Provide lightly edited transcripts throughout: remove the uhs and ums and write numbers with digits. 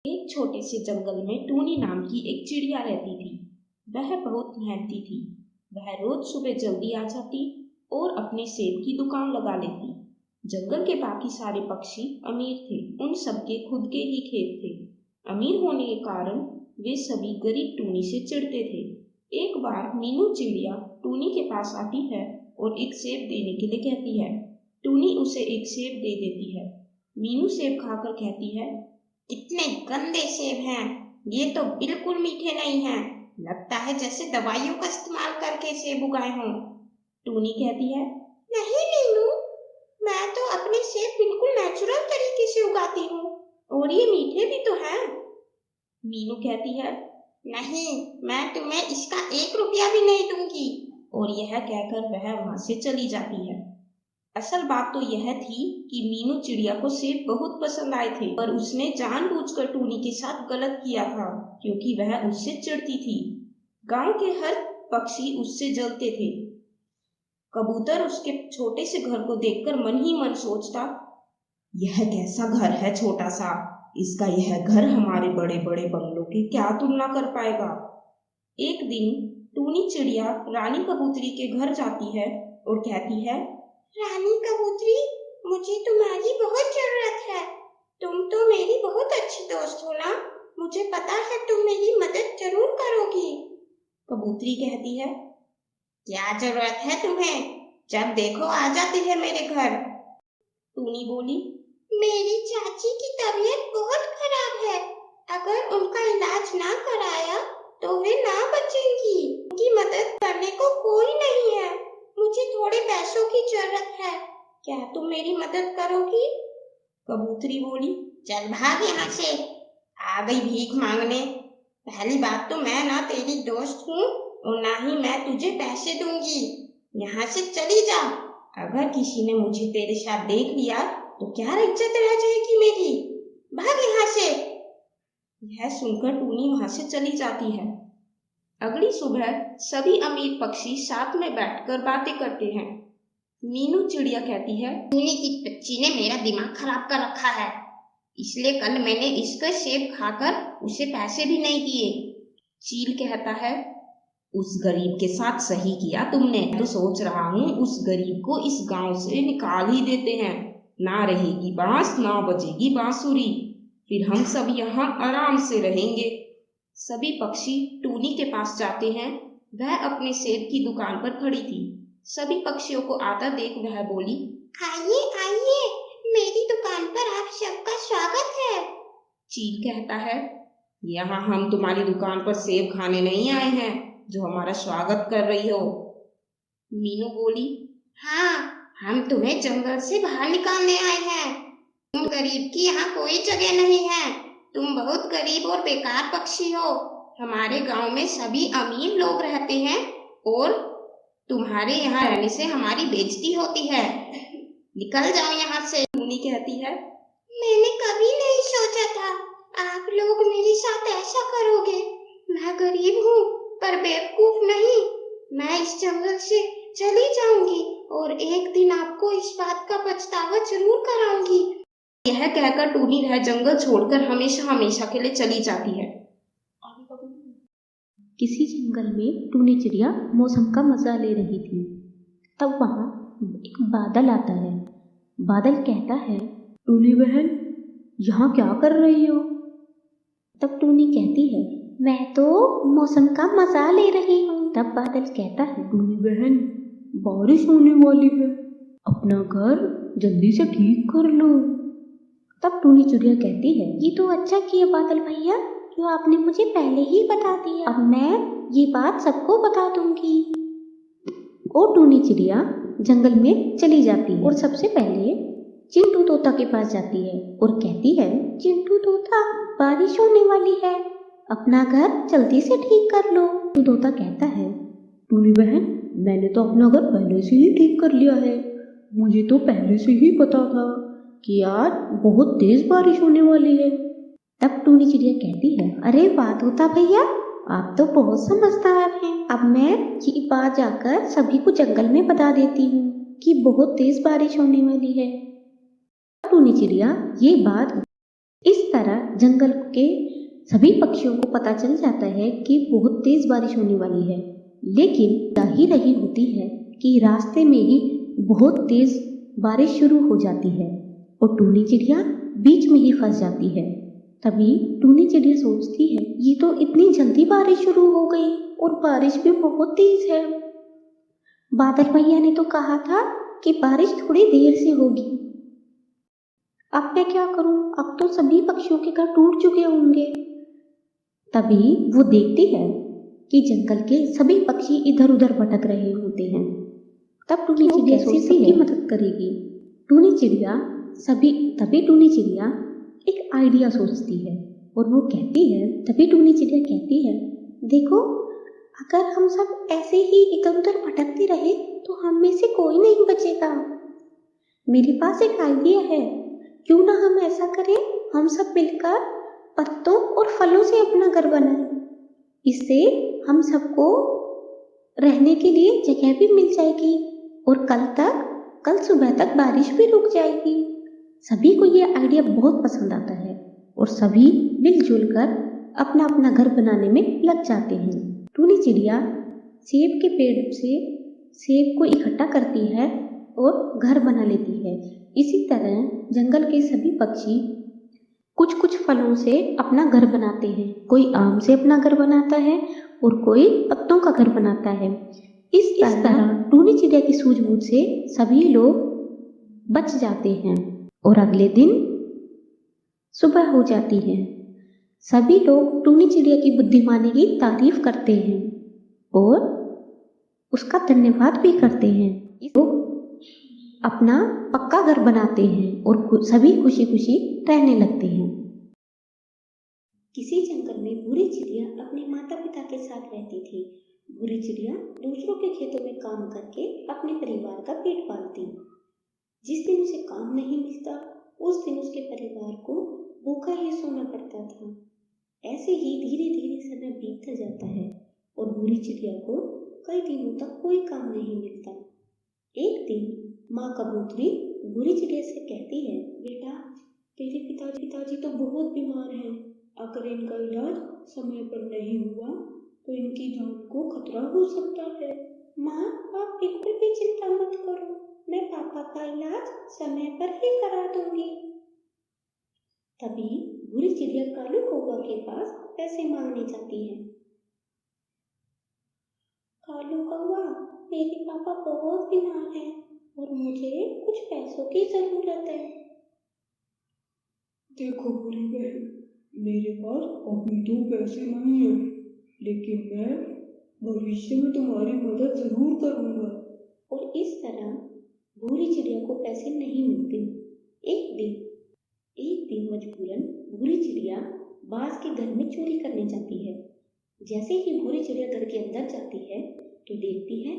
एक छोटे से जंगल में टूनी नाम की एक चिड़िया रहती थी। वह बहुत मेहनती थी। वह रोज सुबह जल्दी आ जाती और अपने सेब की दुकान लगा लेती। जंगल के बाकी सारे पक्षी अमीर थे, उन सबके खुद के ही खेत थे। अमीर होने के कारण वे सभी गरीब टूनी से चिढ़ते थे। एक बार मीनू चिड़िया टूनी के पास आती है और एक सेब देने के लिए कहती है। टूनी उसे एक सेब दे देती है। मीनू सेब खाकर कहती है, इतने गंदे सेब हैं, ये तो बिल्कुल मीठे नहीं हैं। लगता है जैसे दवाइयों का इस्तेमाल करके सेब उगाए हों। टूनी कहती है, नहीं मीनू, मैं तो अपने सेब बिल्कुल नेचुरल तरीके से उगाती हूँ और ये मीठे भी तो हैं। मीनू कहती है, नहीं, मैं तुम्हें इसका 1 रुपया भी नहीं दूंगी। और यह कहकर वह वहां से चली जाती है। असल बात तो यह थी कि मीनू चिड़िया को सेब बहुत पसंद आए थे, पर उसने जानबूझकर टूनी के साथ गलत किया था, क्योंकि वह उससे चिढ़ती थी। गांव के हर पक्षी उससे जलते थे। कबूतर उसके छोटे से घर को देखकर मन ही मन सोचता, यह कैसा घर है छोटा सा, इसका यह घर हमारे बड़े बड़े बंगलों की क्या तुलना कर पाएगा। एक दिन टूनी चिड़िया रानी कबूतरी के घर जाती है और कहती है, रानी कबूतरी, मुझे तुम्हारी बहुत जरूरत है। तुम तो मेरी बहुत अच्छी दोस्त हो ना, मुझे पता है तुम मेरी मदद जरूर करोगी। कबूतरी कहती है, क्या जरूरत है तुम्हें, जब देखो आ जाती है मेरे घर। टूनी बोली, मेरी चाची की तबीयत बहुत खराब है, अगर उनका इलाज ना कराया तो वे ना बचेंगी। उनकी मदद करने को कोई नहीं है, मुझे थोड़े पैसों की जरूरत है, क्या तुम मेरी मदद करोगी? कबूतरी बोली, चल भाग यहाँ से, आ गई भीख मांगने। पहली बात तो मैं ना तेरी दोस्त हूँ और ना ही मैं तुझे पैसे दूंगी, यहाँ से चली जा। अगर किसी ने मुझे तेरे साथ देख लिया तो क्या इज्जत रह जाएगी मेरी, भाग यहाँ से। यह सुनकर टूनी वहां से चली जाती है। अगली सुबह सभी अमीर पक्षी साथ में बैठकर बातें करते हैं। मीनू चिड़िया कहती है, टूनी की बच्ची ने मेरा दिमाग खराब कर रखा है, इसलिए कल मैंने इसका सेब खाकर उसे पैसे भी नहीं दिए। चील कहता है, उस गरीब के साथ सही किया तुमने, तो सोच रहा हूँ उस गरीब को इस गांव से निकाल ही देते हैं, ना रहेगी बांस ना बजेगी बांसुरी, फिर हम सब यहाँ आराम से रहेंगे। सभी पक्षी टूनी के पास जाते हैं। वह अपने सेब की दुकान पर खड़ी थी। सभी पक्षियों को आता देख वह बोली, आइए आइए, मेरी दुकान पर आप सबका स्वागत है। चील कहता है, यहाँ हम तुम्हारी दुकान पर सेब खाने नहीं आए हैं जो हमारा स्वागत कर रही हो। मीनू बोली, हाँ, हम तुम्हें जंगल से बाहर निकालने आए हैं। तुम गरीब की यहाँ कोई जगह नहीं है, तुम बहुत गरीब और बेकार पक्षी हो। हमारे गांव में सभी अमीर लोग रहते हैं और तुम्हारे यहाँ रहने से हमारी बेइज्जती होती है, निकल जाओ यहाँ से। टूनी कहती है, मैंने कभी नहीं सोचा था आप लोग मेरे साथ ऐसा करोगे। मैं गरीब हूँ पर बेवकूफ नहीं, मैं इस जंगल से चली जाऊंगी और एक दिन आपको इस बात का पछतावा जरूर कराऊंगी। यह कहकर टूनी वह जंगल छोड़कर हमेशा हमेशा के लिए चली जाती है। किसी जंगल में टूनी चिड़िया मौसम का मजा ले रही थी। तब वहां एक बादल आता है। बादल कहता है, टूनी बहन, यहाँ क्या कर रही हो? तब टूनी कहती है, मैं तो मौसम का मजा ले रही हूँ। तब बादल कहता है, टूनी बहन, बारिश होने वाली है, अपना घर जल्दी से ठीक कर लो। तब टूनी चिड़िया कहती है, ये तो अच्छा किया बादल भैया, जो आपने मुझे पहले ही बता दिया, अब मैं ये बात सबको बता दूंगी। और टूनी चिड़िया जंगल में चली जाती है और सबसे पहले चिंटू तोता के पास जाती है और कहती है, चिंटू तोता, बारिश होने वाली है, अपना घर जल्दी से ठीक कर लो। चिंटू तोता कहता है, टूनी बहन, मैंने तो अपना घर पहले से ही ठीक कर लिया है, मुझे तो पहले से ही पता था कि आज बहुत तेज बारिश होने वाली है। तब टूनी चिड़िया कहती है, अरे वाह तोता भैया, आप तो बहुत समझदार हैं। अब मैं ये बात जाकर सभी को जंगल में बता देती हूँ कि बहुत तेज बारिश होने वाली है। टूनी चिड़िया ये बात इस तरह जंगल के सभी पक्षियों को पता चल जाता है कि बहुत तेज बारिश होने वाली है, लेकिन जा ही रही होती है कि रास्ते में ही बहुत तेज बारिश शुरू हो जाती है और टूनी चिड़िया बीच में ही फंस जाती है। तभी टूनी चिड़िया सोचती है, ये तो इतनी जल्दी बारिश शुरू हो गई और बारिश भी बहुत तेज है। बादल भैया ने तो कहा था कि बारिश थोड़ी देर से होगी। अब मैं क्या करूं? अब तो सभी पक्षियों के घर टूट चुके होंगे। तभी वो देखती है कि जंगल के सभी पक्षी इधर उधर भटक रहे होते हैं। तब टूनी चिड़िया सोचती है सबकी मदद करेगी। तभी टूनी चिड़िया एक आइडिया सोचती है और वो टूनी चिड़िया कहती है, देखो, अगर हम सब ऐसे ही इधर उधर भटकते रहे तो हम में से कोई नहीं बचेगा। मेरे पास एक आइडिया है, क्यों ना हम ऐसा करें, हम सब मिलकर पत्तों और फलों से अपना घर बनाएं। इससे हम सबको रहने के लिए जगह भी मिल जाएगी और कल सुबह तक बारिश भी रुक जाएगी। सभी को ये आइडिया बहुत पसंद आता है और सभी मिलजुल कर अपना अपना घर बनाने में लग जाते हैं। टूनी चिड़िया सेब के पेड़ से सेब को इकट्ठा करती है और घर बना लेती है। इसी तरह जंगल के सभी पक्षी कुछ कुछ फलों से अपना घर बनाते हैं। कोई आम से अपना घर बनाता है और कोई पत्तों का घर बनाता है। इस तरह टूनी चिड़िया की सूझबूझ से सभी लोग बच जाते हैं और अगले दिन सुबह हो जाती है। सभी लोग टूनी चिड़िया की बुद्धिमानी की तारीफ करते हैं और उसका धन्यवाद भी करते हैं। लोग अपना पक्का घर बनाते हैं और सभी खुशी खुशी रहने लगते हैं। किसी जंगल में भूरी चिड़िया अपने माता पिता के साथ रहती थी। भूरी चिड़िया दूसरों के खेतों में काम करके अपने परिवार का पेट पालती। जिस दिन उसे काम नहीं मिलता, उस दिन उसके परिवार को भूखा ही सोना पड़ता था। ऐसे ही धीरे धीरे समय बीतता जाता है और भूरी चिड़िया को कई दिनों तक कोई काम नहीं मिलता। एक दिन माँ कबूतरी भूरी चिड़िया से कहती है, बेटा, तेरे पिताजी तो बहुत बीमार हैं। अगर इनका इलाज समय पर नहीं हुआ तो इनकी जान को खतरा हो सकता है। माँ, आप बिल्कुल भी चिंता मत करो, मैं पापा का इलाज समय पर ही करा दूंगी। तभी भूरी चिड़िया कालू कौवा के पास पैसे मांगने जाती है। कालू कौवा, मेरे पापा बहुत बीमार हैं और मुझे कुछ पैसों की जरूरत है। देखो भूरी बहन, मेरे पास अभी तो पैसे नहीं है, लेकिन मैं भविष्य में तुम्हारी मदद जरूर करूंगा। और इस तरह भूरी चिड़िया को पैसे नहीं मिलते। एक दिन मजबूरन भूरी चिड़िया बाज के घर में चोरी करने जाती है। जैसे ही भूरी चिड़िया घर के अंदर जाती है तो देखती है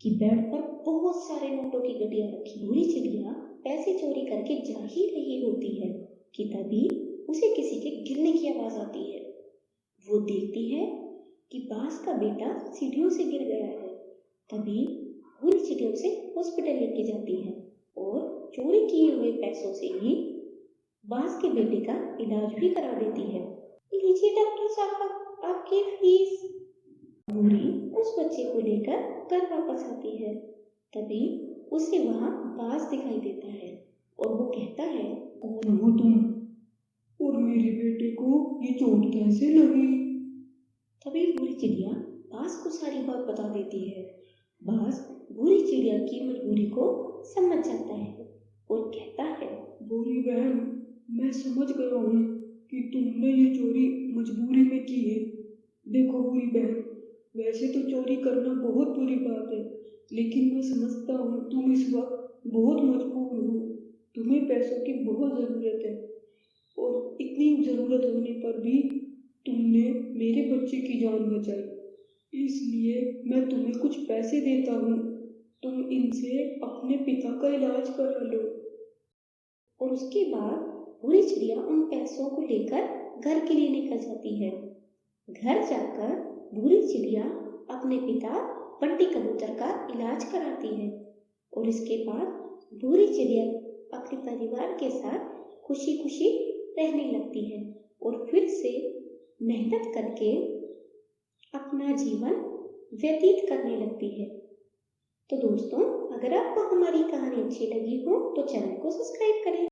कि बेड पर बहुत सारे नोटों की गड्डियां रखी। भूरी चिड़िया पैसे चोरी करके जा ही रही होती है कि तभी उसे किसी के गिरने की आवाज आती है। वो देखती है कि बाज का बेटा सीढ़ियों से गिर गया है। तभी भूरी चिड़िया उसे हॉस्पिटल लेके जाती है और चोरी किए हुए पैसों से ही बाज के बेटे का इलाज भी करा देती है। लीजिए डॉक्टर साहब, आपकी फीस। भूरी उस बच्चे को लेकर घर वापस आती है। तभी उसे वहां बाज दिखाई देता है और वो कहता है, कौन हो तुम और मेरे बेटे को ये चोट कैसे लगी? तभी भूरी चिड़िया बाज को सारी बात बता देती है। बाज भूरी चिड़िया की मजबूरी को समझ जाता है और कहता है, भूरी बहन, मैं समझ गया हूँ कि तुमने ये चोरी मजबूरी में की है। देखो भूरी बहन, वैसे तो चोरी करना बहुत बुरी बात है, लेकिन मैं समझता हूँ तुम इस वक्त बहुत मजबूर हो, तुम्हें पैसों की बहुत ज़रूरत है और इतनी ज़रूरत होने पर भी तुमने मेरे बच्चे की जान बचाई, इसलिए मैं तुम्हें कुछ पैसे देता हूँ, तुम इनसे अपने पिता का इलाज करा लो। और उसके बाद भूरी चिड़िया उन पैसों को लेकर घर के लिए निकल जाती है। घर जाकर भूरी चिड़िया अपने पिता बंटी कबूतर का इलाज कराती है और इसके बाद भूरी चिड़िया अपने परिवार के साथ खुशी खुशी रहने लगती है और फिर से मेहनत करके अपना जीवन व्यतीत करने लगती है। तो दोस्तों, अगर आपको हमारी कहानी अच्छी लगी हो तो चैनल को सब्सक्राइब करें।